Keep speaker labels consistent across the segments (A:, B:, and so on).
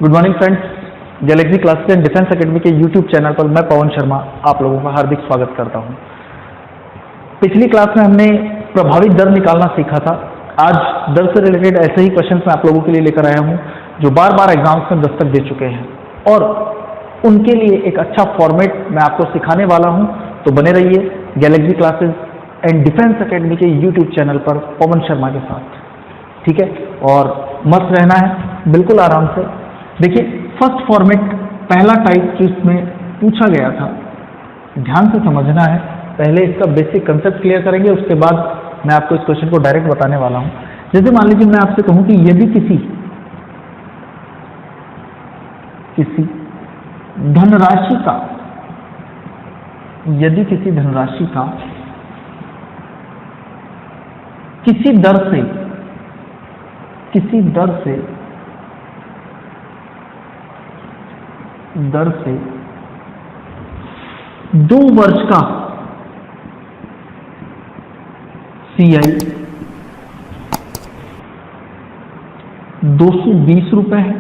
A: Good morning friends, Galaxy classes and defence academy के YouTube channel पर मैं पवन शर्मा आप लोगों का हार्दिक स्वागत करता हूं। पिछली क्लास में हमने प्रभावित दर निकालना सीखा था। आज दर से रिलेटेड ऐसे ही क्वेश्चंस मैं आप लोगों के लिए लेकर आया हूं जो बार बार एग्जाम्स में दस्तक दे चुके हैं और उनके लिए एक अच्छा फॉर्मेट मैं आपको सिखाने वाला हूं। तो बने रहिए Galaxy classes and defence academy के यूट्यूब चैनल पर पवन शर्मा के साथ, ठीक है। और मस्त रहना है, बिल्कुल आराम से। देखिए, फर्स्ट फॉर्मेट पहला टाइप जो इसमें पूछा गया था, ध्यान से समझना है। पहले इसका बेसिक कंसेप्ट क्लियर करेंगे, उसके बाद मैं आपको इस क्वेश्चन को डायरेक्ट बताने वाला हूं। जैसे मान लीजिए मैं आपसे कहूं कि यदि किसी धनराशि का किसी दर से 2 वर्ष का CI 220 रुपए है।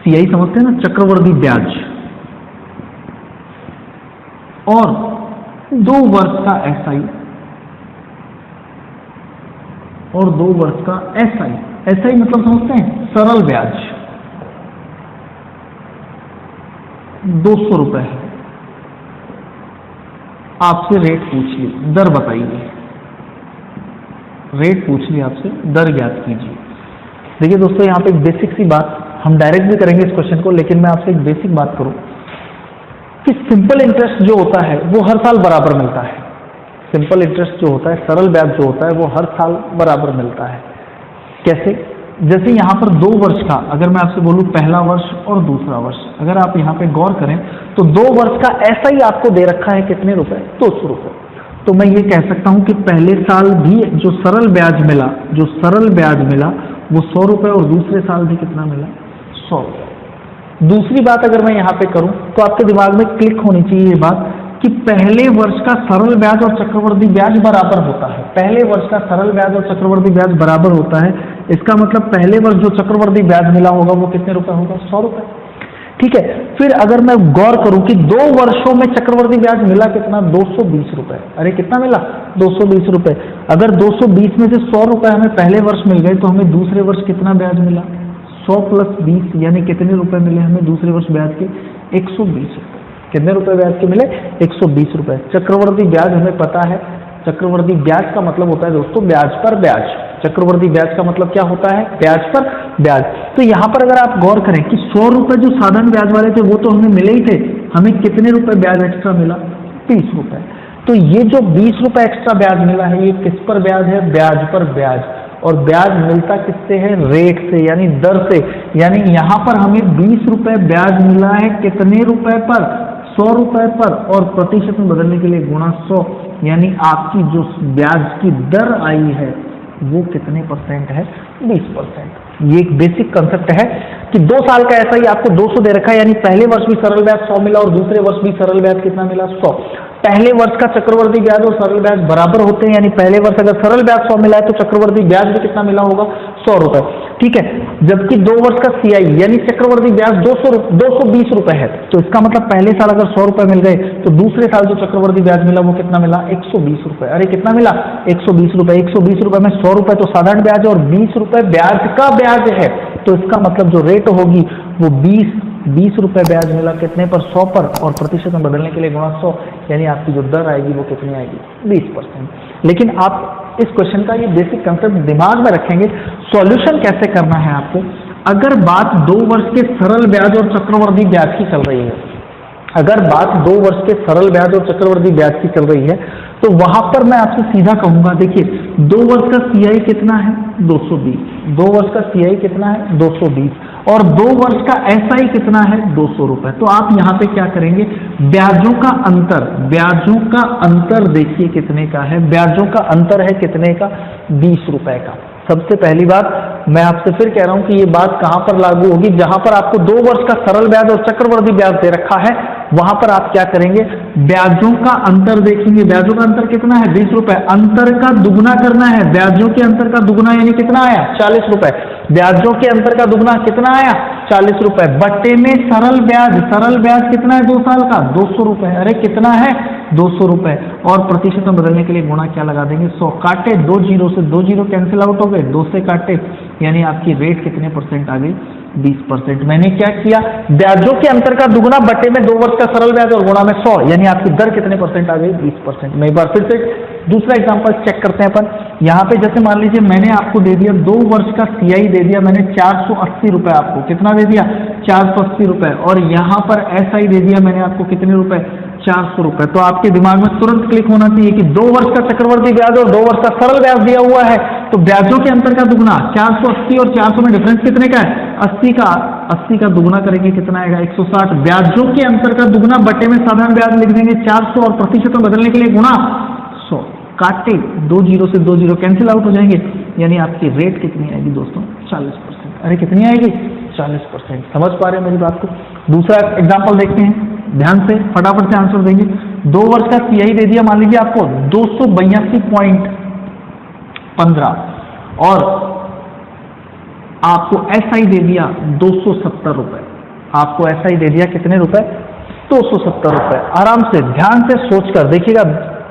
A: CI समझते हैं ना, चक्रवर्ती ब्याज। और 2 वर्ष का SI और 2 वर्ष का SI। SI मतलब समझते हैं, सरल ब्याज 200 रुपए है। आपसे रेट पूछ ली, दर बताइए। रेट पूछ ली आपसे, दर ज्ञात कीजिए। देखिए दोस्तों, यहाँ पे एक बेसिक सी बात, हम डायरेक्ट भी करेंगे इस क्वेश्चन को, लेकिन मैं आपसे एक बेसिक बात करूं कि सिंपल इंटरेस्ट जो होता है वो हर साल बराबर मिलता है। सिंपल इंटरेस्ट जो होता है, सरल ब्याज जो होता है, वो हर साल बराबर मिलता है। कैसे? जैसे यहाँ पर 2 वर्ष का, अगर मैं आपसे बोलूँ पहला वर्ष और दूसरा वर्ष, अगर आप यहाँ पे गौर करें तो 2 वर्ष का ऐसा ही आपको दे रखा है कितने रुपए? 200 रुपए। तो मैं ये कह सकता हूँ कि पहले साल भी जो सरल ब्याज मिला वो 100 रुपए और दूसरे साल भी कितना मिला? 100 रुपए। दूसरी बात अगर मैं यहाँ पे करूँ तो आपके दिमाग में क्लिक होनी चाहिए ये बात कि पहले वर्ष का सरल ब्याज और चक्रवर्ती ब्याज बराबर होता है। पहले वर्ष का सरल ब्याज और चक्रवर्ती ब्याज बराबर होता है, इसका मतलब पहले वर्ष जो चक्रवर्ती ब्याज मिला होगा वो कितने रुपए होगा? 100 रुपए, ठीक है। फिर अगर मैं गौर करूं कि 2 वर्षों में चक्रवर्ती ब्याज मिला कितना? 220 रुपए। अरे कितना मिला? 220 रुपए। अगर 220 में से 100 रुपए हमें पहले वर्ष मिल गए तो हमें दूसरे वर्ष कितना ब्याज मिला? 100 + 20 यानी कितने रुपए मिले हमें दूसरे वर्ष ब्याज के? 120 रुपए। कितने रुपए ब्याज के मिले? 120 रुपए। चक्रवर्ती ब्याज हमें पता है, चक्रवर्ती ब्याज का मतलब होता है दोस्तों ब्याज पर ब्याज। चक्रवर्ती ब्याज का मतलब क्या होता है? ब्याज पर ब्याज। तो यहाँ पर अगर आप गौर करें कि 100 रुपए जो साधारण ब्याज वाले थे वो तो हमें मिले ही थे, हमें कितने रुपए ब्याज एक्स्ट्रा मिला? 20 रुपए। तो ये जो 20 रुपए एक्स्ट्रा ब्याज मिला है, ये किस पर ब्याज है? ब्याज पर ब्याज। और ब्याज मिलता किससे है? रेट से, यानी दर से। यानी यहाँ पर हमें 20 रुपए ब्याज मिला है कितने रुपए पर? 100 रुपए पर। और प्रतिशत में बदलने के लिए गुणा 100, यानी आपकी जो ब्याज की दर आई है वो कितने % है? 20%। ये एक बेसिक कंसेप्ट है कि 2 साल का ऐसा ही आपको 200 दे रखा है, यानी पहले वर्ष भी सरल ब्याज 100 मिला और दूसरे वर्ष भी सरल ब्याज कितना मिला? 100। पहले वर्ष का चक्रवर्ती ब्याज और सरल ब्याज बराबर होते हैं, यानी पहले वर्ष अगर सरल ब्याज 100 मिला है तो चक्रवर्ती ब्याज भी कितना मिला होगा? 100 रुपए, ठीक है। जबकि 2 वर्ष का CI यानी चक्रवर्ती ब्याज 220 रुपए है, तो इसका मतलब पहले साल अगर 100 रुपए मिल गए तो दूसरे साल जो चक्रवर्ती ब्याज मिला वो कितना मिला? 120 रुपए। अरे कितना मिला? 120 रुपए। 120 रुपए में 100 रुपए तो साधारण ब्याज और 20 रुपए ब्याज का ब्याज है, तो इसका मतलब जो रेट होगी वो 20 रुपए ब्याज मिला कितने पर? 100 पर। और प्रतिशत में बदलने के लिए गुणा 100, यानी आपकी जो दर आएगी वो कितनी आएगी? 20%। लेकिन आप इस क्वेश्चन का ये बेसिक कंसेप्ट दिमाग में रखेंगे। सॉल्यूशन कैसे करना है आपको? अगर बात 2 वर्ष के सरल ब्याज और चक्रवर्ती ब्याज की चल रही है, अगर बात 2 वर्ष के सरल ब्याज और चक्रवर्ती ब्याज की चल रही है तो वहां पर मैं आपसे सीधा कहूंगा, देखिए 2 वर्ष का CI कितना है? 220। 2 वर्ष का CI कितना है? 220। और 2 वर्ष का SI कितना है? 200 रुपए। तो आप यहाँ पे क्या करेंगे? ब्याजों का अंतर देखिए कितने का है? ब्याजों का अंतर है कितने का? 20 रुपए का। सबसे पहली बात मैं आपसे फिर कह रहा हूं कि ये बात कहां पर लागू होगी? जहां पर आपको 2 वर्ष का सरल ब्याज और चक्रवर्ती ब्याज दे रखा है, वहां पर आप क्या करेंगे? ब्याजों का अंतर देखेंगे। ब्याजों का अंतर कितना है? 20 रुपए। अंतर का दुगना करना है, ब्याजों के अंतर का दुगना यानी कितना आया? 40 रुपए। ब्याजों के अंतर का दुगना कितना आया 40 रुपए, बट्टे में सरल ब्याज कितना है 2 साल का 200 रुपए, अरे कितना है 200 रुपए, और प्रतिशत में बदलने के लिए गुणा क्या लगा देंगे 100, काटे 2 जीरो से 2 जीरो कैंसिल आउट हो गए, 2 से काटे, यानी आपकी रेट कितने परसेंट आ गई 20%। मैंने क्या किया, ब्याजों के अंतर का दुगना बट्टे में 2 वर्ष का सरल ब्याज और गुणा में 100, यानी आपकी दर कितने परसेंट आ गई 20%। मैं एक बार फिर से दूसरा एग्जांपल चेक करते हैं अपन। यहाँ पे जैसे मान लीजिए मैंने आपको दे दिया 2 वर्ष का CI दे दिया मैंने 480 रुपए, आपको कितना दे दिया 480 रुपए, और यहाँ पर SI दे दिया मैंने आपको कितने रुपए 400 रुपए। तो आपके दिमाग में तुरंत क्लिक होना चाहिए कि 2 वर्ष का चक्रवर्ती ब्याज और 2 वर्ष का सरल ब्याज दिया हुआ है, तो ब्याजों के अंतर का दुगना 480 और 400 में डिफरेंस कितने का है 80 का दुगना करेंगे कितना आएगा 160, ब्याजों के अंतर का दुगना बट्टे में साधारण ब्याज लिख देंगे 400 और प्रतिशत में बदलने के लिए गुणा 100, काटे 2 जीरो से 2 जीरो कैंसिल आउट हो जाएंगे, यानी आपकी रेट कितनी आएगी दोस्तों 40%। अरे कितनी आएगी 40%। समझ पा रहे हैं मेरी बात को। दूसरा एग्जांपल देखते हैं, ध्यान से फटाफट से आंसर देंगे। 2 वर्ष का CI दे दिया मान लीजिए आपको 282.15 और आपको SI दे दिया 270 रुपए, आपको SI दे दिया कितने रुपए 270 रुपए। आराम से ध्यान से सोचकर देखिएगा,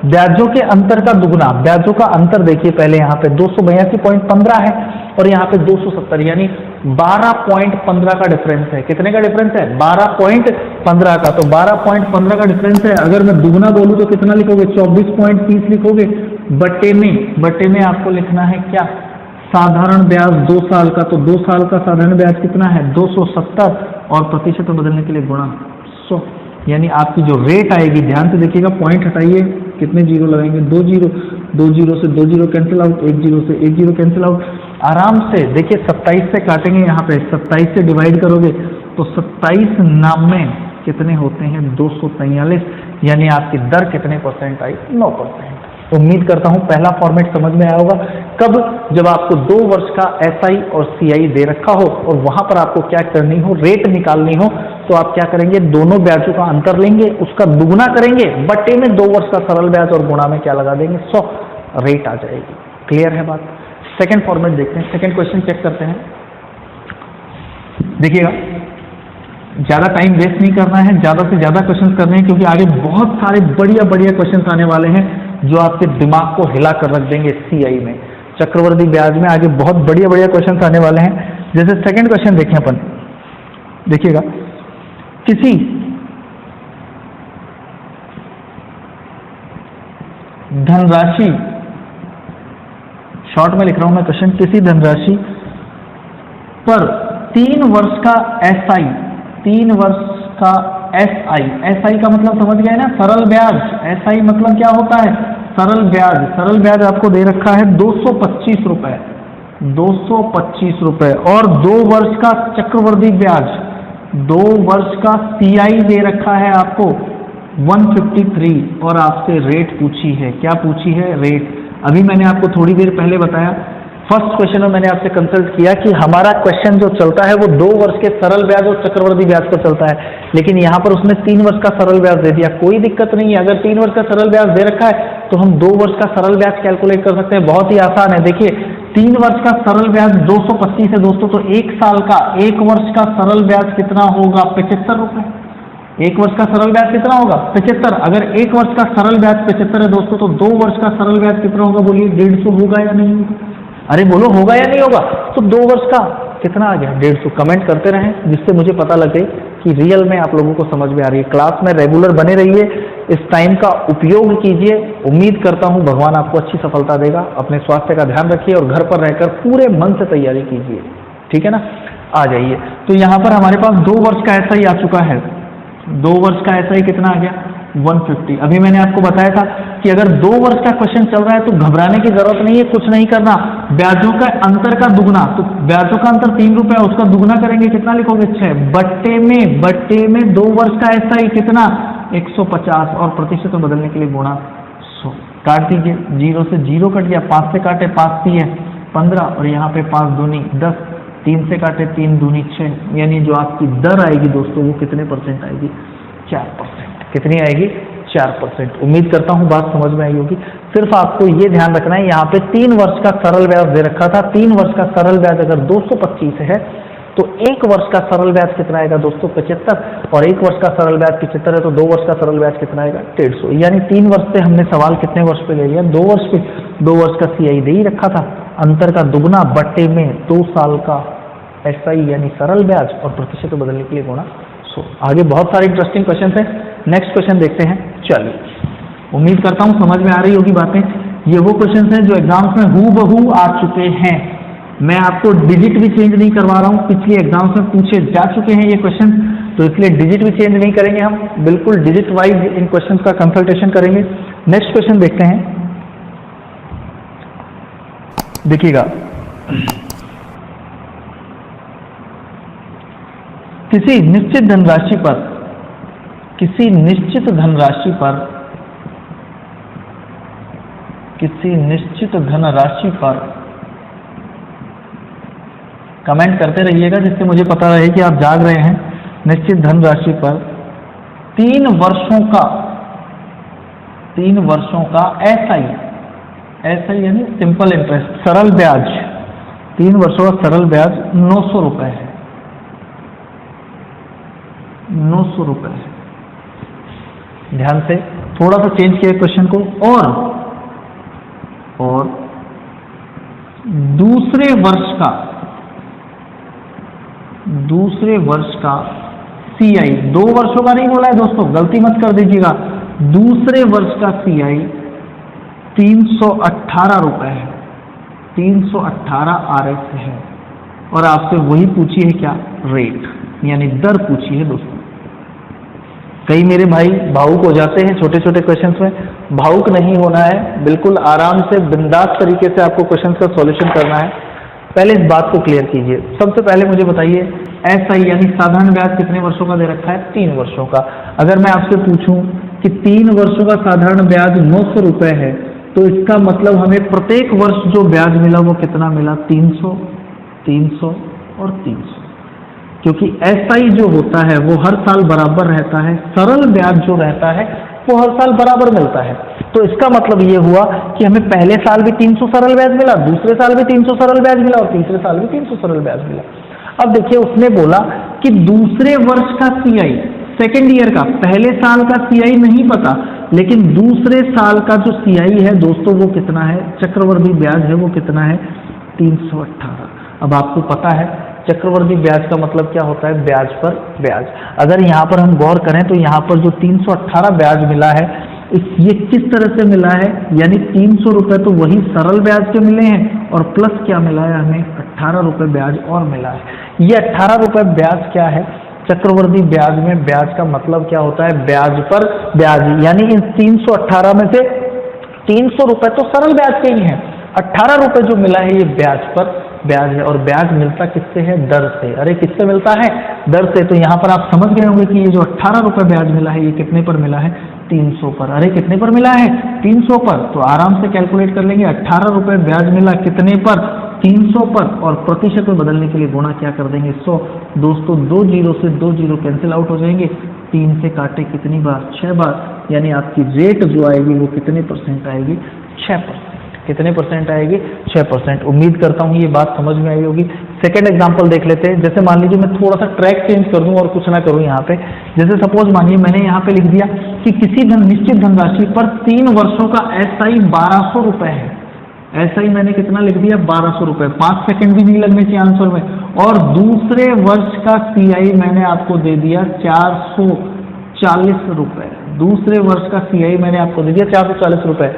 A: ब्याजों के अंतर का दुगना, ब्याजों का अंतर देखिए पहले यहाँ पे 282.15 है और यहाँ पे 270, यानी 12.15 का डिफरेंस है। कितने का डिफरेंस है 12.15 का, तो 12.15 का डिफरेंस है। अगर मैं दुगना बोलूँ तो कितना लिखोगे 24.30 लिखोगे, बट्टे में आपको लिखना है क्या साधारण ब्याज 2 साल का, तो 2 साल का साधारण ब्याज कितना है 270 और प्रतिशत में बदलने के लिए गुणा 100, यानी आपकी जो रेट आएगी, ध्यान से देखिएगा, पॉइंट हटाइए, कितने जीरो लगाएंगे 2 जीरो, 2 जीरो से 2 जीरो कैंसिल आउट, 1 जीरो से 1 जीरो कैंसिल आउट। आराम से देखिए 27 से काटेंगे, यहाँ पे 27 से डिवाइड करोगे तो 27 नाम में कितने होते हैं 243, यानी आपकी दर कितने परसेंट आई 9%। उम्मीद करता हूं पहला फॉर्मेट समझ में आया होगा। कब, जब आपको 2 वर्ष का SI और CI दे रखा हो और वहां पर आपको क्या करनी हो, रेट निकालनी हो, तो आप क्या करेंगे दोनों ब्याजों का अंतर लेंगे, उसका दुगना करेंगे, बट्टे में 2 वर्ष का सरल ब्याज और गुणा में क्या लगा देंगे 100, रेट आ जाएगी। क्लियर है बात। सेकेंड फॉर्मेट देखते हैं, सेकेंड क्वेश्चन चेक करते हैं। देखिएगा, ज्यादा टाइम वेस्ट नहीं करना है, ज्यादा से ज्यादा क्वेश्चन करने हैं, क्योंकि आगे बहुत सारे बढ़िया क्वेश्चन आने वाले हैं जो आपके दिमाग को हिला कर रख देंगे। CI में, चक्रवर्ती ब्याज में आगे बहुत बढ़िया क्वेश्चन आने वाले हैं। जैसे सेकंड क्वेश्चन देखें अपन, देखिएगा, किसी धनराशि, शॉर्ट में लिख रहा हूं मैं क्वेश्चन, किसी धनराशि पर 3 वर्ष का SI, 3 वर्ष का SI का मतलब समझ गए ना, सरल ब्याज। SI मतलब क्या होता है सरल ब्याज आपको दे रखा है 225 रुपए, 225 रुपए, और 2 वर्ष का चक्रवर्ती ब्याज, 2 वर्ष का CI दे रखा है आपको 153, और आपसे रेट पूछी है। क्या पूछी है रेट। अभी मैंने आपको थोड़ी देर पहले बताया, फर्स्ट क्वेश्चन में मैंने आपसे कंसल्ट किया कि हमारा क्वेश्चन जो चलता है वो 2 वर्ष के सरल ब्याज और चक्रवर्ती ब्याज पर चलता है, लेकिन यहाँ पर उसने 3 वर्ष का सरल ब्याज दे दिया। कोई दिक्कत नहीं है, अगर 3 वर्ष का सरल ब्याज दे रखा है तो हम 2 वर्ष का सरल ब्याज कैलकुलेट कर सकते हैं। बहुत ही आसान है। देखिए 3 वर्ष का सरल ब्याज 225 है दोस्तों, तो 1 साल का 1 वर्ष का सरल ब्याज कितना होगा 75 रुपए। 1 वर्ष का सरल ब्याज कितना होगा 75। अगर 1 वर्ष का सरल ब्याज 75 है दोस्तों, तो 2 वर्ष का सरल ब्याज कितना होगा बोलिए 150 होगा या नहीं होगा। अरे बोलो होगा या नहीं होगा। तो 2 वर्ष का कितना आ गया 150। कमेंट करते रहें जिससे मुझे पता लगे कि रियल में आप लोगों को समझ में आ रही है। क्लास में रेगुलर बने रहिए, इस टाइम का उपयोग कीजिए। उम्मीद करता हूं भगवान आपको अच्छी सफलता देगा। अपने स्वास्थ्य का ध्यान रखिए और घर पर रहकर पूरे मन से तैयारी कीजिए, ठीक है ना। आ जाइए, तो यहाँ पर हमारे पास 2 वर्ष का SI आ चुका है। 2 वर्ष का SI कितना आ गया 150। अभी मैंने आपको बताया था कि अगर 2 वर्ष का क्वेश्चन चल रहा है तो घबराने की जरूरत नहीं है, कुछ नहीं करना। ब्याजों का अंतर का दुगना, तो ब्याजों का अंतर 3 रुपए, उसका दुगना करेंगे कितना लिखोगे 6। बट्टे में 2 वर्ष का SI कितना 150, और प्रतिशत में बदलने के लिए गुणा 100। काट दीजिए, 0 से 0 कट गया, 5 से काटे 5 3 15, और यहाँ पे 5 दूनी 10, 3 से काटे 3 दूनी 6, यानी जो आपकी दर आएगी दोस्तों वो कितने परसेंट आएगी 4%। कितनी आएगी 4%। उम्मीद करता हूं बात समझ में आई होगी। सिर्फ आपको ये ध्यान रखना है, यहाँ पे 3 वर्ष का सरल ब्याज दे रखा था। 3 वर्ष का सरल ब्याज अगर 225 है तो 1 वर्ष का सरल ब्याज कितना आएगा दोस्तों? 75, और 1 वर्ष का सरल ब्याज 75 है तो 2 वर्ष का सरल ब्याज कितना आएगा? 150। यानी 3 वर्ष से हमने सवाल कितने वर्ष पे ले लिया? 2 वर्ष पे। 2 वर्ष का CI दे ही रखा था, अंतर का दुगना बट्टे में 2 साल का SI यानी सरल ब्याज और प्रतिशत को बदलने के लिए गुणा 100। आगे बहुत सारे इंटरेस्टिंग क्वेश्चन है, नेक्स्ट क्वेश्चन देखते हैं। चलिए, उम्मीद करता हूँ समझ में आ रही होगी बातें। ये वो क्वेश्चन हैं जो एग्जाम्स में हूबहू आ चुके हैं। मैं आपको डिजिट भी चेंज नहीं करवा रहा हूँ, पिछले एग्जाम्स में पूछे जा चुके हैं ये क्वेश्चन, तो इसलिए डिजिट भी चेंज नहीं करेंगे हम, बिल्कुल डिजिट वाइज इन क्वेश्चंस का कंसल्टेशन करेंगे। नेक्स्ट क्वेश्चन देखते हैं, देखिएगा। किसी निश्चित धनराशि पर, किसी निश्चित धनराशि पर, किसी निश्चित धनराशि पर, कमेंट करते रहिएगा जिससे मुझे पता रहे कि आप जाग रहे हैं। निश्चित धनराशि पर 3 वर्षों का SI यानी सिंपल इंटरेस्ट, सरल ब्याज, 3 वर्षों का सरल ब्याज 900 रुपए है। 900 रुपए है। ध्यान से थोड़ा सा चेंज किया क्वेश्चन को, और दूसरे वर्ष का CI, 2 वर्षों का नहीं बोला है दोस्तों, गलती मत कर दीजिएगा। दूसरे वर्ष का CI 318 रुपए है, 318 RS है, और आपसे वही पूछी है क्या? रेट यानी दर पूछी है दोस्तों। कई मेरे भाई भावुक हो जाते हैं छोटे छोटे क्वेश्चंस में, भावुक नहीं होना है, बिल्कुल आराम से बिंदास तरीके से आपको क्वेश्चंस का सॉल्यूशन करना है। पहले इस बात को क्लियर कीजिए। सबसे पहले मुझे बताइए, SI यानी साधारण ब्याज कितने वर्षों का दे रखा है? 3 वर्षों का। अगर मैं आपसे पूछूं कि 3 वर्षों का साधारण ब्याज 900 रुपए है, तो इसका मतलब हमें प्रत्येक वर्ष जो ब्याज मिला वो कितना मिला? 300, 300 और 300। क्योंकि SI जो होता है वो हर साल बराबर रहता है, सरल ब्याज जो रहता है वो हर साल बराबर मिलता है। तो इसका मतलब ये हुआ कि हमें पहले साल भी 300 सरल ब्याज मिला, दूसरे साल भी 300 सरल ब्याज मिला, और तीसरे साल भी 300 सरल ब्याज मिला। अब देखिए, उसने बोला कि दूसरे वर्ष का CI, सेकेंड ईयर का, पहले साल का CI नहीं पता, लेकिन दूसरे साल का जो CI है दोस्तों वो कितना है? चक्रवृद्धि ब्याज है वो कितना है? 318। अब आपको पता है चक्रवृद्धि ब्याज का मतलब क्या होता है? ब्याज पर ब्याज। अगर यहाँ पर हम गौर करें तो यहाँ पर जो 318 ब्याज मिला है, ये किस तरह से मिला है? यानी 300 रुपए तो वही सरल ब्याज के मिले हैं, और प्लस क्या मिला है हमें? 18 रुपए ब्याज और मिला है। ये 18 रुपए ब्याज क्या है? चक्रवृद्धि ब्याज में ब्याज का मतलब क्या होता है? ब्याज पर ब्याज। यानी इन 318 में से 300 रुपए तो सरल ब्याज के ही हैं, 18 रुपए जो मिला है ये ब्याज पर ब्याज है। और ब्याज मिलता किससे है? दर से। अरे किससे मिलता है? दर से। तो यहाँ पर आप समझ गए होंगे कि ये जो 18 रुपए ब्याज मिला है ये कितने पर मिला है? 300 पर। अरे कितने पर मिला है? 300 पर। तो आराम से कैलकुलेट कर लेंगे, 18 रुपए ब्याज मिला कितने पर? 300 पर, और प्रतिशत में बदलने के लिए गुणा क्या कर देंगे? 100। दोस्तों 2 जीरो से 2 जीरो कैंसिल आउट हो जाएंगे, 3 से काटे कितनी बार? 6 बार। यानी आपकी रेट जो आएगी वो कितने % आएगी? 6%। कितने % आएगी? 6%। उम्मीद करता हूँ ये बात समझ में आई होगी। सेकंड एग्जांपल देख लेते हैं। जैसे मान लीजिए मैं थोड़ा सा ट्रैक चेंज कर दूं और कुछ ना करूं यहाँ पे। जैसे सपोज मानिए मैंने यहाँ पे लिख दिया कि किसी निश्चित धनराशि पर 3 वर्षों का SI 1200 रुपए है। SI मैंने कितना लिख दिया? 1200 रुपए। 5 सेकंड भी नहीं लगने चाहिए आंसर में। और दूसरे वर्ष का CI मैंने आपको दे दिया 440 रुपए। दूसरे वर्ष का CI मैंने आपको दे दिया 440 रुपए।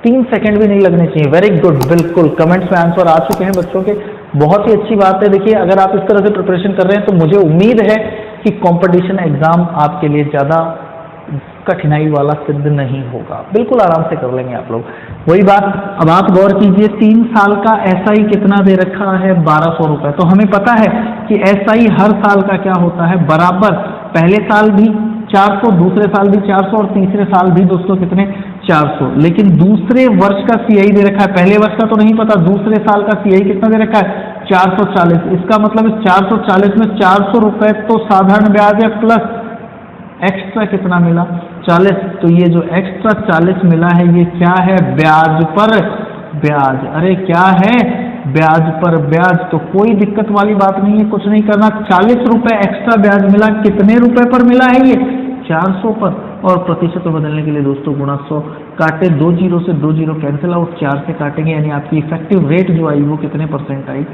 A: 3 सेकंड भी नहीं लगने चाहिए। वेरी गुड, बिल्कुल कमेंट्स में आंसर आ चुके हैं बच्चों के, बहुत ही अच्छी बात है। देखिए, अगर आप इस तरह से प्रिपरेशन कर रहे हैं तो मुझे उम्मीद है कि कंपटीशन एग्जाम आपके लिए ज़्यादा कठिनाई वाला सिद्ध नहीं होगा, बिल्कुल आराम से कर लेंगे आप लोग। वही बात, अब आप गौर कीजिए, 3 साल का SI कितना दे रखा है? 1200 रुपए। तो हमें पता है कि SI हर साल का क्या होता है? बराबर। पहले साल भी 400, दूसरे साल भी 400, और तीसरे साल भी दोस्तों कितने? 400। लेकिन दूसरे वर्ष का CI दे रखा है, पहले वर्ष का तो नहीं पता, दूसरे साल का CI कितना दे रखा है? 440। इसका मतलब इस 440 में 400 रुपए तो साधारण ब्याज है, प्लस एक्स्ट्रा कितना मिला 40। तो ये जो एक्स्ट्रा 40 मिला है ये क्या है, ब्याज पर ब्याज। अरे क्या है, ब्याज पर ब्याज। तो कोई दिक्कत वाली बात नहीं है, कुछ नहीं करना। 40 रुपए एक्स्ट्रा ब्याज मिला, कितने रुपए पर मिला है ये, 400 पर। और प्रतिशत में बदलने के लिए दोस्तों गुणा 100, काटे 2 जीरो से 2 जीरो कैंसिल आउट, 4 से काटेंगे, यानी आपकी इफेक्टिव रेट जो आई वो कितने परसेंट आई,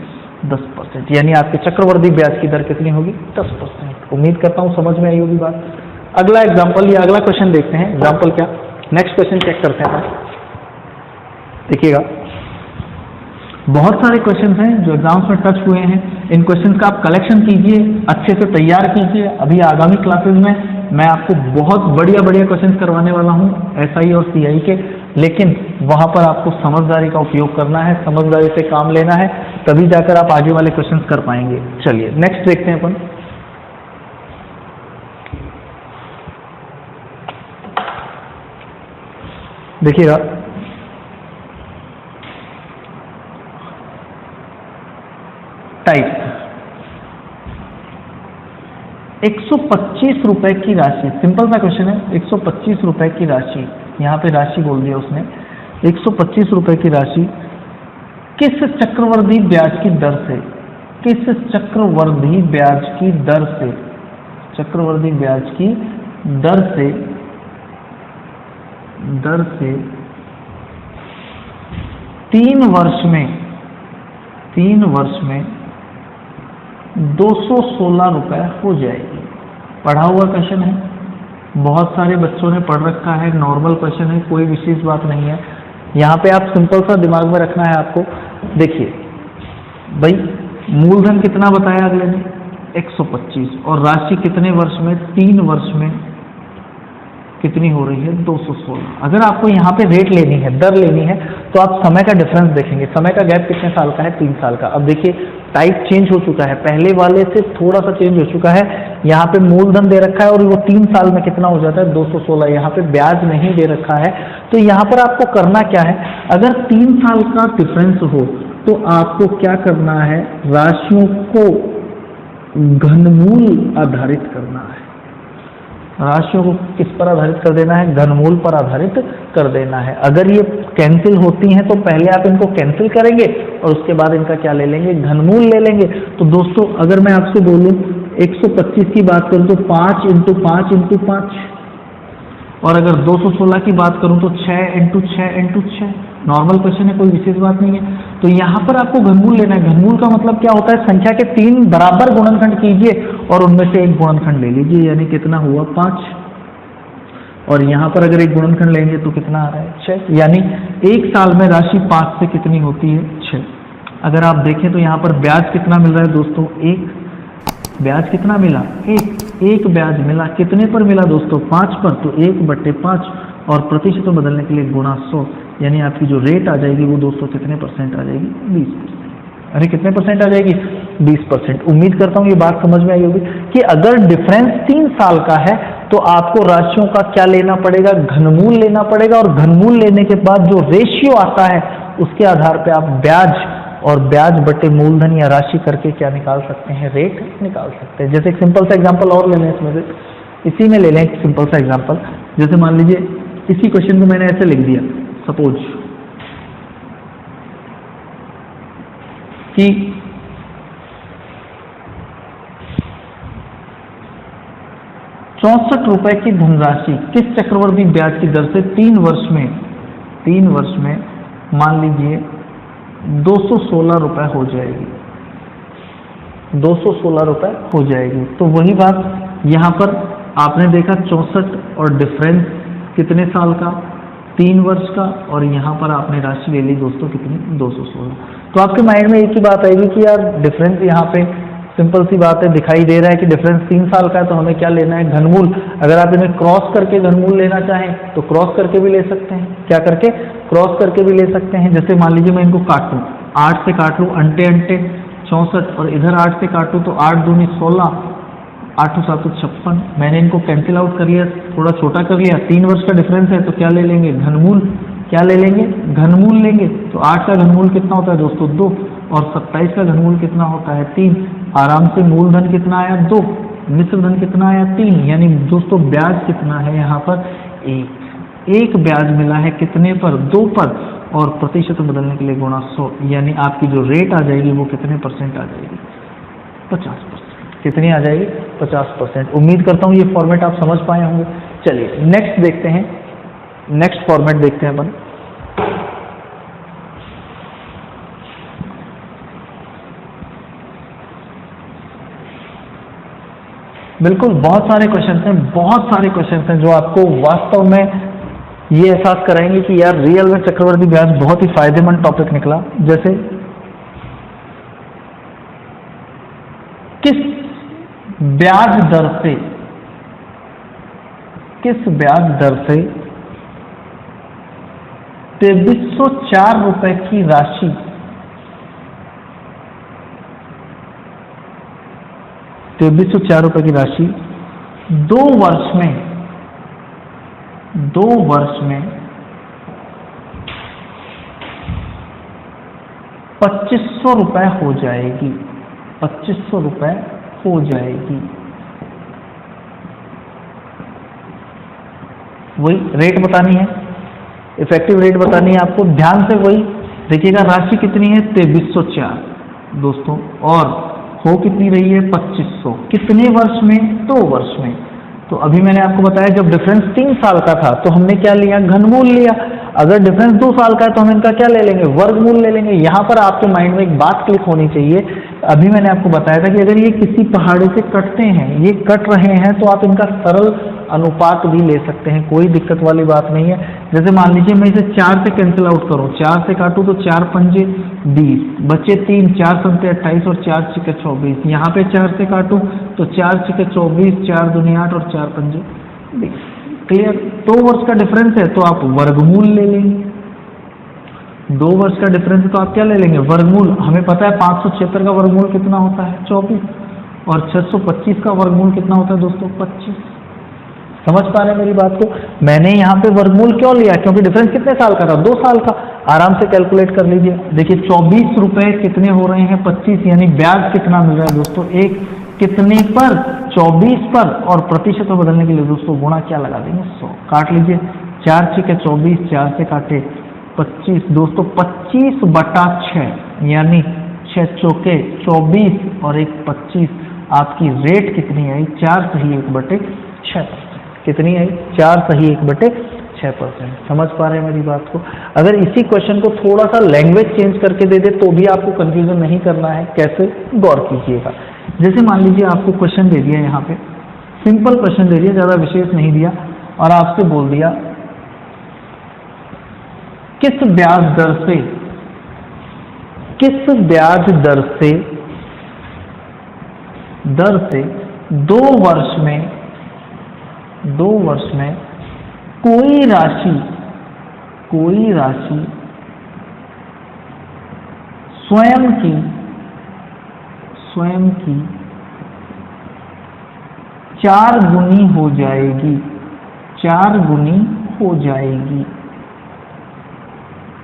A: 10%। यानी आपके चक्रवर्ती ब्याज की दर कितनी होगी, 10%। उम्मीद करता हूँ समझ में आई होगी बात। अगला एग्जाम्पल या अगला क्वेश्चन देखते हैं। एग्जाम्पल क्या, नेक्स्ट क्वेश्चन चेक करते हैं। देखिएगा बहुत सारे क्वेश्चंस हैं जो एग्जाम्स में टच हुए हैं। इन क्वेश्चंस का आप कलेक्शन कीजिए, अच्छे से तैयार कीजिए। अभी आगामी क्लासेस में मैं आपको बहुत बढ़िया बढ़िया क्वेश्चंस करवाने वाला हूं एसआई और सीआई के, लेकिन वहां पर आपको समझदारी का उपयोग करना है, समझदारी से काम लेना है, तभी जाकर आप आगे वाले क्वेश्चंस कर पाएंगे। चलिए नेक्स्ट देखते हैं अपन। देखिएगा टाइप 125 रुपए की राशि, सिंपल सा क्वेश्चन है। 125 रुपए की राशि, यहाँ पे राशि बोल दिया उसने। 125 रुपए की राशि किस चक्रवर्ती ब्याज की दर से, किस चक्रवर्ती ब्याज की दर से, चक्रवर्ती ब्याज की दर से 3 वर्ष में 216 रुपए हो जाएगी। पढ़ा हुआ क्वेश्चन है, बहुत सारे बच्चों ने पढ़ रखा है, नॉर्मल क्वेश्चन है, कोई विशेष बात नहीं है। यहाँ पे आप सिंपल सा दिमाग में रखना है आपको। देखिए भाई, मूलधन कितना बताया अगले ने, 125, और राशि कितने वर्ष में, 3 वर्ष में कितनी हो रही है, 216। अगर आपको यहाँ पे रेट लेनी है, दर लेनी है, तो आप समय का डिफरेंस देखेंगे। समय का गैप कितने साल का है, 3 साल का। अब देखिए टाइप चेंज हो चुका है, पहले वाले से थोड़ा सा चेंज हो चुका है। यहाँ पे मूलधन दे रखा है और वो 3 साल में कितना हो जाता है, 216। यहाँ पे ब्याज नहीं दे रखा है। तो यहाँ पर आपको करना क्या है, अगर 3 साल का डिफरेंस हो तो आपको क्या करना है, राशियों को घनमूल आधारित करना है। राशियों को किस पर आधारित कर देना है, घनमूल पर आधारित कर देना है। अगर ये कैंसिल होती हैं तो पहले आप इनको कैंसिल करेंगे और उसके बाद इनका क्या ले लेंगे, घनमूल ले लेंगे। तो दोस्तों अगर मैं आपसे बोलूं 125 की बात करूं तो 5 × 5 × 5, और अगर 216 की बात करूं तो 6 × 6 × 6। नॉर्मल क्वेश्चन है, कोई विशेष बात नहीं है। तो यहाँ पर आपको घनमूल लेना है। घनमूल का मतलब क्या होता है, संख्या के 3 बराबर गुणनखंड कीजिए और उनमें से एक गुणनखंड ले लीजिए, यानी कितना हुआ, 5। और यहाँ पर अगर एक गुणनखंड लेंगे तो कितना आ रहा है, 6। यानी 1 साल में राशि 5 से कितनी होती है, 6। अगर आप देखें तो यहाँ पर ब्याज कितना मिल रहा है दोस्तों, 1। ब्याज कितना मिला, 1 ब्याज मिला। कितने पर मिला दोस्तों, 5 पर। तो 1/5 और प्रतिशत में बदलने के लिए गुणा 100, यानी आपकी जो रेट आ जाएगी वो दोस्तों कितने परसेंट आ जाएगी, 20%। अरे कितने परसेंट आ जाएगी, 20%। उम्मीद करता हूँ ये बात समझ में आई होगी कि अगर डिफरेंस 3 साल का है तो आपको राशियों का क्या लेना पड़ेगा, घनमूल लेना पड़ेगा। और घनमूल लेने के बाद जो रेशियो आता है उसके आधार पर आप ब्याज और ब्याज बटे मूलधन या राशि करके क्या निकाल सकते हैं, रेट निकाल सकते हैं। जैसे एक सिंपल सा एग्जांपल और ले लें, इसमें से इसी में ले लें एक सिंपल सा एग्जांपल। जैसे मान लीजिए इसी क्वेश्चन को मैंने ऐसे लिख दिया, सपोज कि 64 रुपए की धनराशि किस चक्रवर्ती ब्याज की दर से 3 वर्ष में मान लीजिए 216 रुपए हो जाएगी, 216 रुपए हो जाएगी। तो वही बात यहाँ पर आपने देखा 64 और डिफरेंस कितने साल का, 3 वर्ष का, और यहाँ पर आपने राशि ले ली दोस्तों कितनी, 216। तो आपके माइंड में एक ही बात आएगी कि यार डिफरेंस यहाँ पे सिंपल सी बात है, दिखाई दे रहा है कि डिफरेंस 3 साल का है, तो हमें क्या लेना है, घनमूल। अगर आप इन्हें क्रॉस करके घनमूल लेना चाहें तो क्रॉस करके भी ले सकते हैं। क्या करके, क्रॉस करके भी ले सकते हैं। जैसे मान लीजिए मैं इनको काटूं, 8 से काट लूँ, अंटे 64, और इधर 8 से काटूं तो 8 दूनी 16, 8 7 56। मैंने इनको कैंसिल आउट कर लिया, थोड़ा छोटा कर लिया। 3 वर्ष का डिफरेंस है तो क्या ले लेंगे, घनमूल। क्या ले लेंगे, घनमूल लेंगे। तो 8 का घनमूल कितना होता है दोस्तों, 2, और 27 का घनमूल कितना होता है, 3। आराम से मूलधन कितना आया, 2। मिश्र धन कितना आया 3, यानी दोस्तों ब्याज कितना है यहाँ पर 1 ब्याज मिला है कितने पर 2 पर, और प्रतिशत बदलने के लिए गुणा 100, यानी आपकी जो रेट आ जाएगी वो कितने परसेंट आ जाएगी 50%। कितनी आ जाएगी 50%। उम्मीद करता हूँ ये फॉर्मेट आप समझ पाए होंगे। चलिए नेक्स्ट देखते हैं, नेक्स्ट फॉर्मेट देखते हैं अपन। बिल्कुल बहुत सारे क्वेश्चन हैं, बहुत सारे क्वेश्चन हैं जो आपको वास्तव में ये एहसास कराएंगे कि यार रियल में चक्रवृद्धि ब्याज बहुत ही फायदेमंद टॉपिक निकला। जैसे किस ब्याज दर से 2304 रुपए की राशि 2304 रुपए की राशि 2 वर्ष में 2500 रुपए हो जाएगी, 2500 रुपए हो जाएगी। वही रेट बतानी है, इफेक्टिव रेट बतानी है आपको। ध्यान से वही देखिएगा, राशि कितनी है 2304 दोस्तों, और हो कितनी रही है 2500। कितने वर्ष में 2 वर्ष में। तो अभी मैंने आपको बताया जब डिफरेंस 3 साल का था तो हमने क्या लिया घनमूल लिया। अगर डिफरेंस 2 साल का है तो हम इनका क्या ले लेंगे वर्गमूल ले लेंगे। यहाँ पर आपके माइंड में एक बात क्लिक होनी चाहिए, अभी मैंने आपको बताया था कि अगर ये किसी पहाड़ी से कटते हैं, ये कट रहे हैं, तो आप इनका सरल अनुपात भी ले सकते हैं, कोई दिक्कत वाली बात नहीं है। जैसे मान लीजिए मैं इसे 4 से कैंसिल आउट करूं, 4 से काटूं तो 4 पंजे 20, बचे 3, 4 संते 28 और 4 छिके 24। यहाँ पे 4 से काटूं तो 4 छिके 24, 4 दूनी 8 और 4 पंजे 20। क्लियर। 2 वर्ष का डिफरेंस है तो आप वर्गमूल ले लेंगे। 2 वर्ष का डिफरेंस है तो आप क्या ले लेंगे वर्गमूल। हमें पता है 576 का वर्गमूल कितना होता है 24, और 625 का वर्गमूल कितना होता है दोस्तों 25। समझ पा रहे हैं मेरी बात को। मैंने यहाँ पे वर्गमूल क्यों लिया, क्योंकि डिफरेंस कितने साल का था 2 साल का। आराम से कैलकुलेट कर लीजिए। देखिए 24 रुपए कितने हो रहे हैं 25, यानी ब्याज कितना मिल रहा है दोस्तों 1, कितने पर 24 पर, और प्रतिशत में बदलने के लिए दोस्तों गुणा क्या लगा देंगे 100। काट लीजिए 4 छिके 24, 4 से काटे 25 दोस्तों 25/6, यानी 6 चौके 24 और 1 25। आपकी रेट कितनी आई 4 सही 1/6। कितनी आई 4 सही 1/6%। समझ पा रहे हैं मेरी बात को। अगर इसी क्वेश्चन को थोड़ा सा लैंग्वेज चेंज करके दे दे तो भी आपको कंफ्यूजन नहीं करना है। कैसे, गौर कीजिएगा। जैसे मान लीजिए आपको क्वेश्चन दे दिया, यहाँ पे सिंपल क्वेश्चन दे दिया, ज्यादा विशेष नहीं दिया, और आपसे बोल दिया किस ब्याज दर से 2 वर्ष में कोई राशि स्वयं की 4 गुनी हो जाएगी, 4 गुनी हो जाएगी।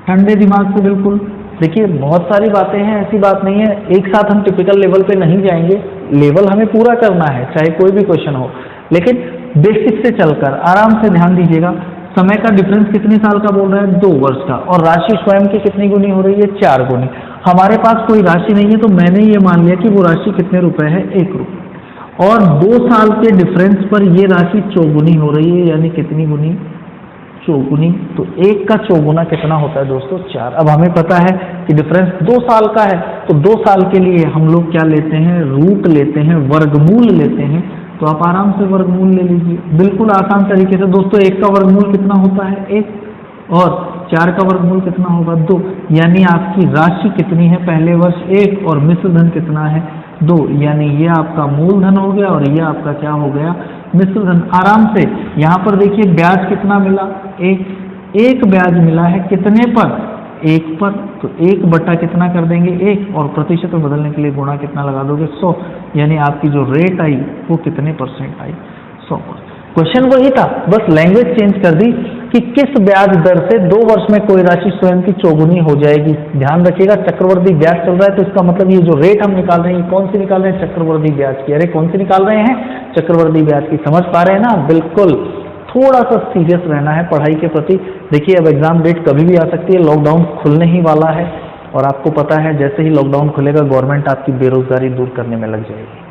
A: ठंडे दिमाग से बिल्कुल देखिए, बहुत सारी बातें हैं, ऐसी बात नहीं है एक साथ हम टिपिकल लेवल पे नहीं जाएंगे। लेवल हमें पूरा करना है चाहे कोई भी क्वेश्चन हो, लेकिन बेसिक से चलकर आराम से ध्यान दीजिएगा। समय का डिफरेंस कितने साल का बोल रहा है 2 वर्ष का, और राशि स्वयं की कितनी गुनी हो रही है 4 गुनी। हमारे पास कोई राशि नहीं है तो मैंने ये मान लिया कि वो राशि कितने रुपए है 1 रुपये, और 2 साल के डिफरेंस पर ये राशि चौगुनी हो रही है, यानी कितनी गुनी चौगुनी। तो 1 का चौगुना कितना होता है दोस्तों 4। अब हमें पता है कि डिफरेंस 2 साल का है, तो 2 साल के लिए हम लोग क्या लेते हैं रूट लेते हैं, वर्गमूल लेते हैं। तो आप आराम से वर्गमूल ले लीजिए, बिल्कुल आसान तरीके से दोस्तों। 1 का वर्गमूल कितना होता है 1, और 4 का वर्गमूल कितना होगा 2, यानी आपकी राशि कितनी है पहले वर्ष 1 और मिश्र धन कितना है 2, यानी ये आपका मूलधन हो गया और ये आपका क्या हो गया मिश्र धन। आराम से यहाँ पर देखिए ब्याज कितना मिला 1 ब्याज मिला है कितने पर 1 पर, तो 1 बटा कितना कर देंगे 1, और प्रतिशत में बदलने के लिए गुणा कितना लगा दोगे 100, यानी आपकी जो रेट आई वो कितने परसेंट आई 100%। क्वेश्चन वही था, बस लैंग्वेज चेंज कर दी कि किस ब्याज दर से 2 वर्ष में कोई राशि स्वयं की चौगुनी हो जाएगी। ध्यान रखिएगा, चक्रवर्ती ब्याज चल रहा है तो इसका मतलब ये जो रेट हम निकाल रहे हैं, कौन सी निकाल रहे हैं? चक्रवर्ती ब्याज की। अरे कौन सी निकाल रहे हैं? चक्रवर्ती ब्याज की। समझ पा रहे हैं ना? बिल्कुल, थोड़ा सा सीरियस रहना है पढ़ाई के प्रति। देखिए, अब एग्जाम डेट कभी भी आ सकती है, लॉकडाउन खुलने ही वाला है और आपको पता है जैसे ही लॉकडाउन खुलेगा गवर्नमेंट आपकी बेरोजगारी दूर करने में लग जाएगी।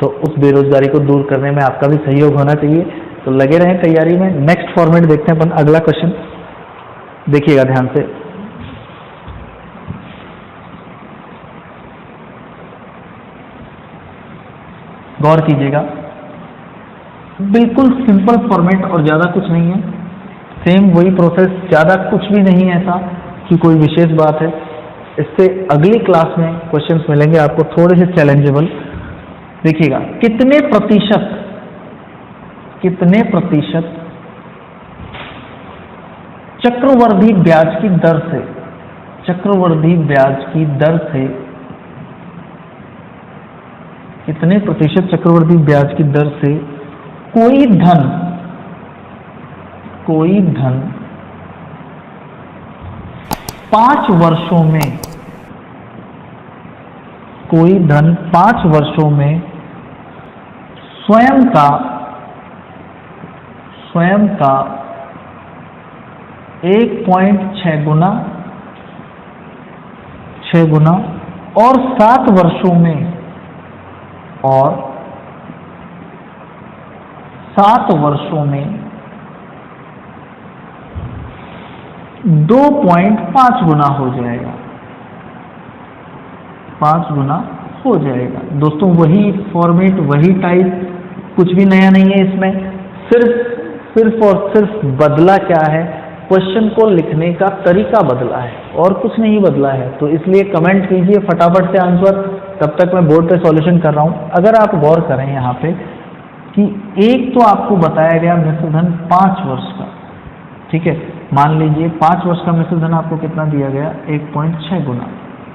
A: तो उस बेरोजगारी को दूर करने में आपका भी सहयोग होना चाहिए, तो लगे रहें तैयारी में। नेक्स्ट फॉर्मेट देखते हैं अपन, अगला क्वेश्चन देखिएगा ध्यान से। गौर कीजिएगा, बिल्कुल सिंपल फॉर्मेट और ज्यादा कुछ नहीं है, सेम वही प्रोसेस, ज्यादा कुछ भी नहीं है ऐसा कि कोई विशेष बात है। इससे अगली क्लास में क्वेश्चंस मिलेंगे आपको थोड़े से चैलेंजेबल। देखिएगा, कितने प्रतिशत चक्रवृद्धि ब्याज की दर से, चक्रवृद्धि ब्याज की दर से कितने प्रतिशत चक्रवृद्धि ब्याज की दर से कोई धन 5 वर्षों में, कोई धन 5 वर्षों में स्वयं का 1.6 गुना और 7 वर्षों में 2.5 गुना हो जाएगा, 5 गुना हो जाएगा। दोस्तों वही फॉर्मेट, वही टाइप, कुछ भी नया नहीं है इसमें। सिर्फ और सिर्फ बदला क्या है? क्वेश्चन को लिखने का तरीका बदला है और कुछ नहीं बदला है। तो इसलिए कमेंट कीजिए फटाफट से आंसर, तब तक मैं बोर्ड पे सॉल्यूशन कर रहा हूं। अगर आप गौर करें यहाँ पे कि एक तो आपको बताया गया मिश्र धन 5 वर्ष का, ठीक है, मान लीजिए 5 वर्ष का मिश्र धन आपको कितना दिया गया? 1.6 गुना,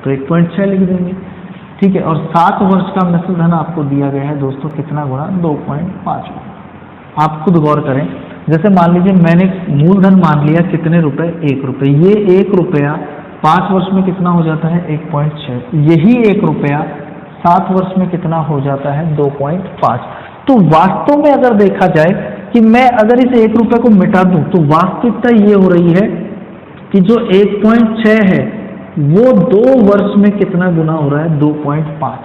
A: तो 1.6 लिख देंगे, ठीक है। और 7 वर्ष का मिश्र धन आपको दिया गया है दोस्तों कितना गुना? 2.5 गुना। आप खुद गौर करें, जैसे मान लीजिए मैंने मूलधन मान लिया कितने रुपए? 1 रुपये। ये 1 रुपया 5 वर्ष में कितना हो जाता है? 1.6। यही 1 रुपया 7 वर्ष में कितना हो जाता है? 2.5। तो वास्तव में अगर देखा जाए कि मैं अगर इस 1 रुपये को मिटा दूं तो वास्तविकता ये हो रही है कि जो 1.6 है वो 2 वर्ष में कितना गुना हो रहा है? 2.5।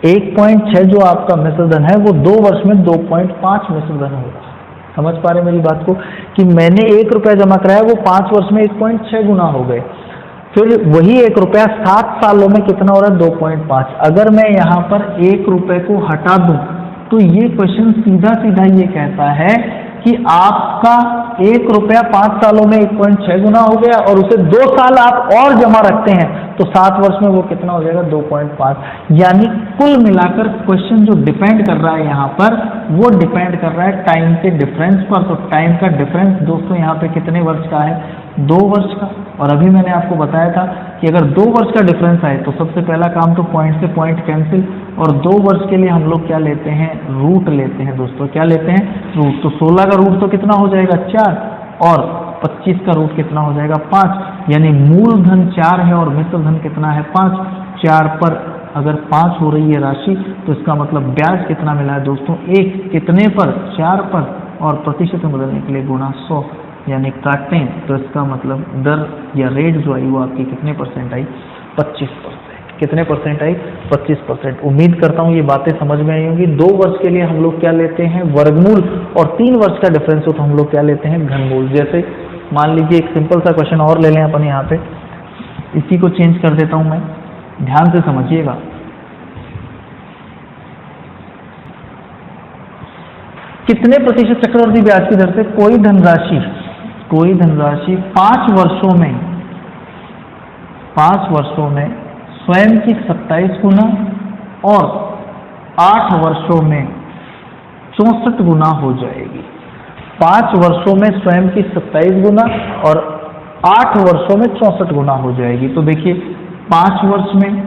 A: 1.6 जो आपका मिश्र धन है वो 2 वर्ष में 2.5 मिश्र धन हो रहा है। समझ पा रहे मेरी बात को कि मैंने 1 रुपया जमा कराया, वो 5 वर्ष में 1.6 गुना हो गए। फिर वही 1 रुपया 7 सालों में कितना हो रहा है? 2.5। अगर मैं यहाँ पर 1 रुपये को हटा दूं तो ये क्वेश्चन सीधा सीधा ये कहता है कि आपका 1 रुपया 5 सालों में 1.6 गुना हो गया और उसे 2 साल आप और जमा रखते हैं तो 7 वर्ष में वो कितना हो जाएगा? 2.5। यानी कुल मिलाकर क्वेश्चन जो डिपेंड कर रहा है यहाँ पर, वो डिपेंड कर रहा है टाइम के डिफरेंस पर। तो टाइम का डिफरेंस दोस्तों यहाँ पे कितने वर्ष का है? 2 वर्ष का। और अभी मैंने आपको बताया था कि अगर 2 वर्ष का डिफरेंस आए तो सबसे पहला काम तो पॉइंट से पॉइंट कैंसिल, और 2 वर्ष के लिए हम लोग क्या लेते हैं? रूट लेते हैं दोस्तों। क्या लेते हैं? रूट। तो 16 का रूट तो कितना हो जाएगा? 4, और 25 का रूट कितना हो जाएगा? 5। यानी मूलधन 4 है और मिश्र धन कितना है? 5। 4 पर अगर 5 हो रही है राशि तो इसका मतलब ब्याज कितना मिला है दोस्तों? 1। कितने पर? 4 पर। और प्रतिशत में बदलने के लिए गुणा 100, यानी काटें तो इसका मतलब दर या रेट जो आई वो आपकी कितने परसेंट आई? 25%। कितने परसेंट आई? 25%। उम्मीद करता हूँ ये बातें समझ में आई होंगी। 2 वर्ष के लिए हम लोग क्या लेते हैं? वर्गमूल, और 3 वर्ष का डिफरेंस हो तो हम लोग क्या लेते हैं? घनमूल। जैसे मान लीजिए एक सिंपल सा क्वेश्चन और ले लें अपन यहाँ पे, इसी को चेंज कर देता हूँ मैं, ध्यान से समझिएगा। कितने प्रतिशत चक्रवृद्धि ब्याज की दर से कोई धनराशि 5 वर्षों में स्वयं की 27 गुना और 8 वर्षों में 64 गुना हो जाएगी। 5 वर्षों में स्वयं की 27 गुना और 8 वर्षों में 64 गुना हो जाएगी। तो देखिए 5 वर्ष में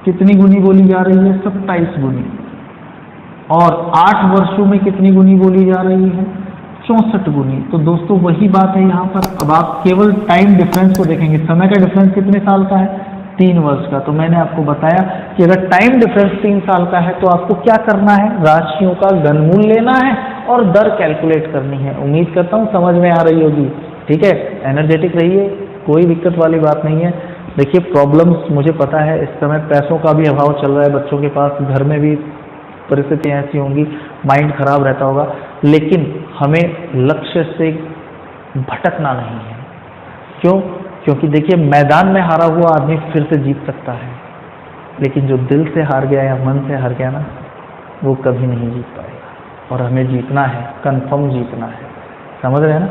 A: कितनी गुनी बोली जा रही है? 27 गुनी। और 8 वर्षों में कितनी गुनी बोली जा रही है? 64 गुनी। तो दोस्तों वही बात है यहाँ पर। अब आप केवल टाइम डिफरेंस को देखेंगे, समय का डिफरेंस कितने साल का है, 3 वर्ष का। तो मैंने आपको बताया कि अगर टाइम डिफरेंस 3 साल का है तो आपको क्या करना है, राशियों का घनमूल लेना है और दर कैलकुलेट करनी है। उम्मीद करता हूँ समझ में आ रही होगी। ठीक है, एनर्जेटिक रहिए, कोई दिक्कत वाली बात नहीं है। देखिए प्रॉब्लम्स मुझे पता है, इस समय पैसों का भी अभाव चल रहा है बच्चों के पास, घर में भी परिस्थितियाँ ऐसी होंगी, माइंड खराब रहता होगा, लेकिन हमें लक्ष्य से भटकना नहीं है। क्यों? क्योंकि देखिए मैदान में हारा हुआ आदमी फिर से जीत सकता है, लेकिन जो दिल से हार गया या मन से हार गया ना, वो कभी नहीं जीत पाएगा। और हमें जीतना है, कंफर्म जीतना है। समझ रहे हैं ना?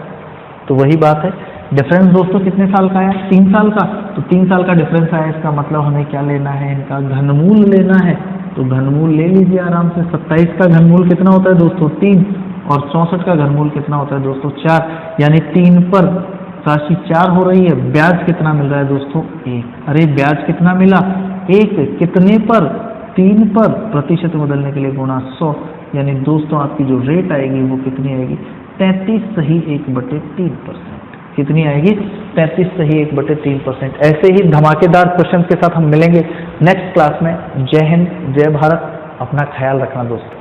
A: तो वही बात है। डिफरेंस दोस्तों कितने साल का है, 3 साल का। तो 3 साल का डिफरेंस आया, इसका मतलब हमें क्या लेना है, इनका घनमूल लेना है। तो घनमूल ले लीजिए आराम से। 27 का घनमूल कितना होता है दोस्तों, 3। और 64 का घनमूल कितना होता है दोस्तों, 4। यानी 3 पर राशि 4 हो रही है। ब्याज कितना मिल रहा है दोस्तों, 1। अरे ब्याज कितना मिला, 1। कितने पर, 3 पर। प्रतिशत बदलने के लिए गुणा 100। यानी दोस्तों आपकी जो रेट आएगी वो कितनी आएगी, 33 सही 1/3%। कितनी आएगी, 33 सही 1/3%। ऐसे ही धमाकेदार क्वेश्चन के साथ हम मिलेंगे नेक्स्ट क्लास में। जय हिंद, जय भारत। अपना ख्याल रखना दोस्तों।